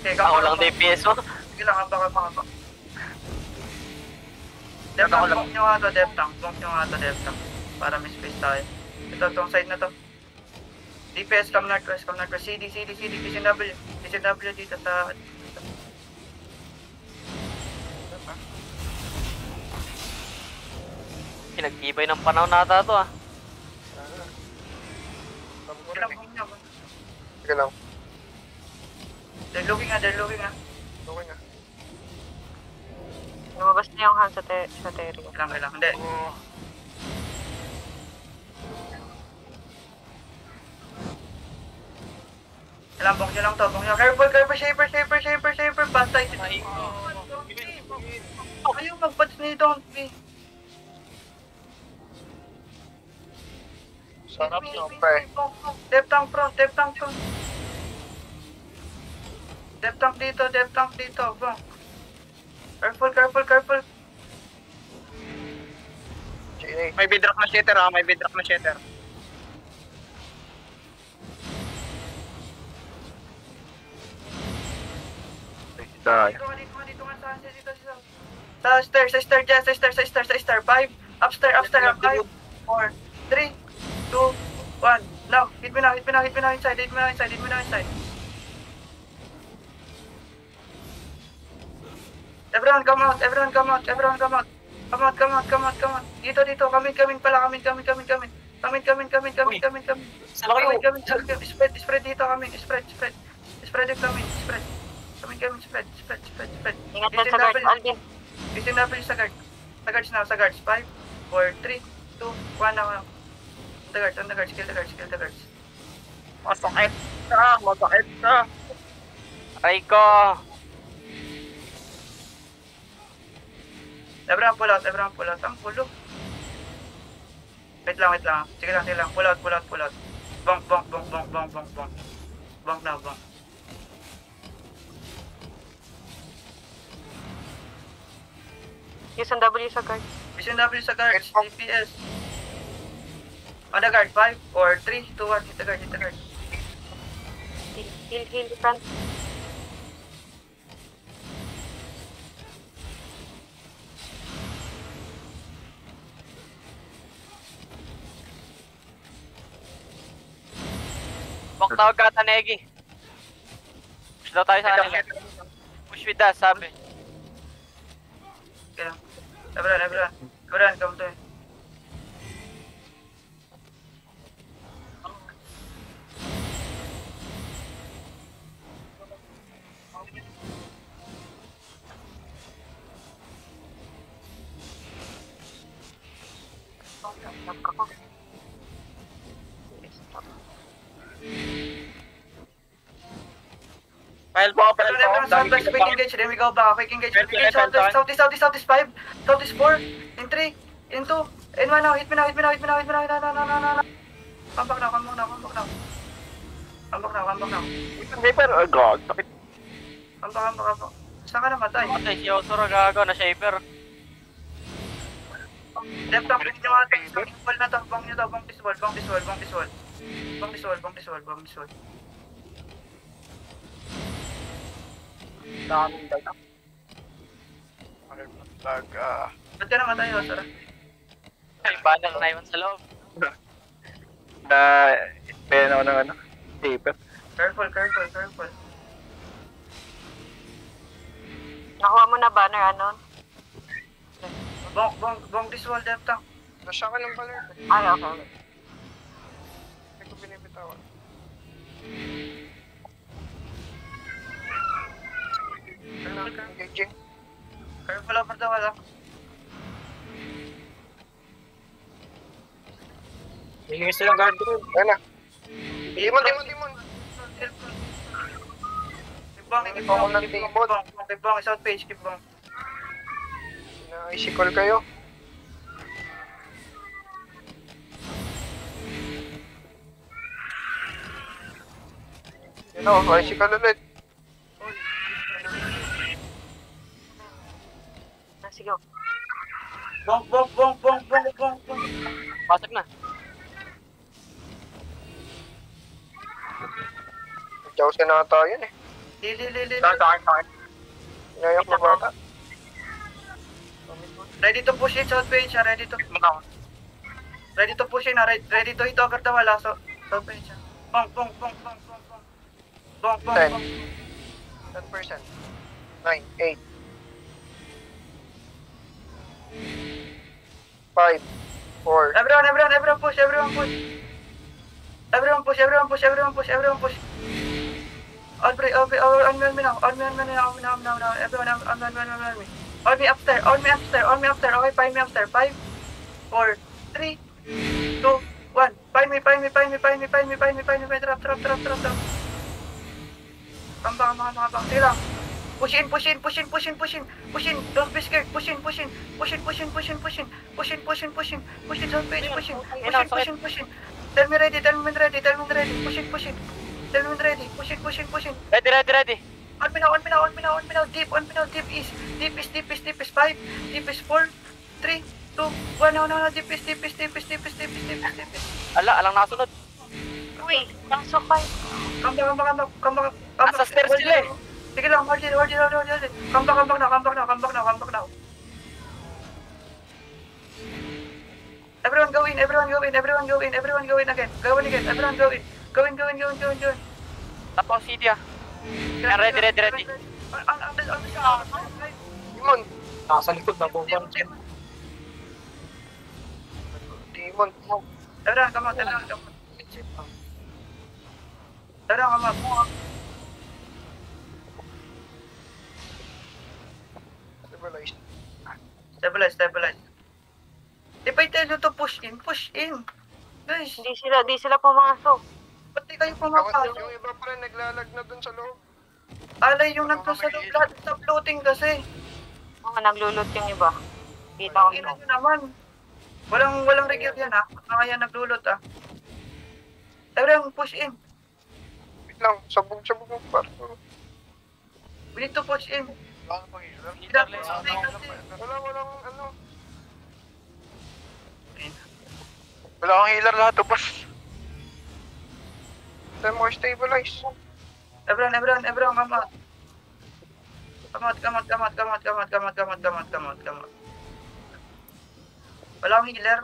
Okay, Ako lang DPS mo. Sige lang, habak. Dep tank, bonk nyo nga to, dep tank. Para may space tayo. Ito, tong side na to. DPS, come northwest. CD, PCW dito sa... Pinag-ibay ng panahon nata to ah. Sige lang. They're looking nga. Okay nga. Lumabas na yung hand sa Terry. Kailang. Hindi. Kailang, bong nyo lang to. Careful, shaper. Basta ito. Ayaw mag-bats ni Don't be. Sarap no, pre. Dep tank front. Dep tank dito, bong. Careful. May bidrock na shatter ah, Dito nga sa stair. Sa stair. 5. Upstair. 5, 4, 3, 2, 1. Now, hit me now inside. Everyone come out. Come out. Dito. Kamin pala. Saan kayo? Spread dito kami. Spread. Spread. Ingat din sa guard, Alvin. Using W sa guard. Sa guards. 5, 4, 3, 2, 1 na. On the guards. Kill the guards. Masakit ka. Aray ko. Everyone pull out. Ang pulo. Wait lang. Sige lang. Pull out. Bonk. Bonk now. Use ang W sa guard. Using W sa guards. DPS. On the guard. 5, 4, 3, 2, 1. Hit the guard. Heal, front. Bok tawag ka ata Negi. Push daw tayo sa kanila. Push with us, sabi. Okay lang. Everyone, come to me. File po. Quick engage. Then we go back. Quick engage. Southeast 5. Southeast 4. In 3. In 2. In 1 now. Hit me now. No. Come back now. Paper, god. Sakit. Come back. Saan ka namatay? Patay si Osoro gago na shaper. Left tank. Pinig nyo nga ito. Ball na to. Bang nyo to. Bang this wall. Daming daga. Daga. Ba't ka namatay, Osoro? Ay, banner na iwan sa loob. Kaya ako ng paper. Careful. Nakuha mo na banner, anon? Bang this wall, left tank. Nasya ka ng baler. Ay, okay. Hindi ko binibitawan. Engaging. Careful over the wall, Hingis silang guard ko. Ayan na. Demon. Keep bang, south page, keep bang. Na-isikol kayo. Yun o, isikol ulit. Sige. Bang. Pasok na. Jawsin na tayo yun eh. Lili. Sakit. Ngayon po bata. Ready to push in, South Page siya. Ready to push in, ready to hit over the wall, so South Page siya. Pong. 10%. 9, 8. 5, 4. Everyone push. Everyone push. On me now. Everyone, on me. On me upstairs. Okay, find me upstairs. 5, 4, 3, 2, 1. Find me. Drop. Come back. Sige lang. Push in. Don't be scared. Push in. Push in. Don't page. Push in. Tell me ready. Push in. Tell me when ready. Push in. Ready. On me now. Deep is. 5. Deep is 4, 3, 2, 1. No. Deep is. Alang nakasunod. Uy, pasok kayo. Come back. Nasa stairs sila eh. Sige lang, hold it. Come back now. Everyone go in again. Everyone go in. Go in. Tapos CD ah. Ready. Demon. Nasa likod na po. Demon. Everyone, come out. Stabilize. If I tell you to push in. Guys, Di sila pumasok. ba't di kayo Ako, pumapasok? yung iba pa rin naglalag na dun sa loob. Alay yung nandun sa loob, lahat sa floating kasi. Mga naglulot yung iba. Kita ko Ina nyo naman. Walang regil yan ha. Mga yan naglulot ha. Everyone, push in. Wait lang, sabog yung parto. We need to push in. Walang ano. Wala kang healer lahat, boss. Time more stabilize. Everyone, come out. Come out. Wala akong healer.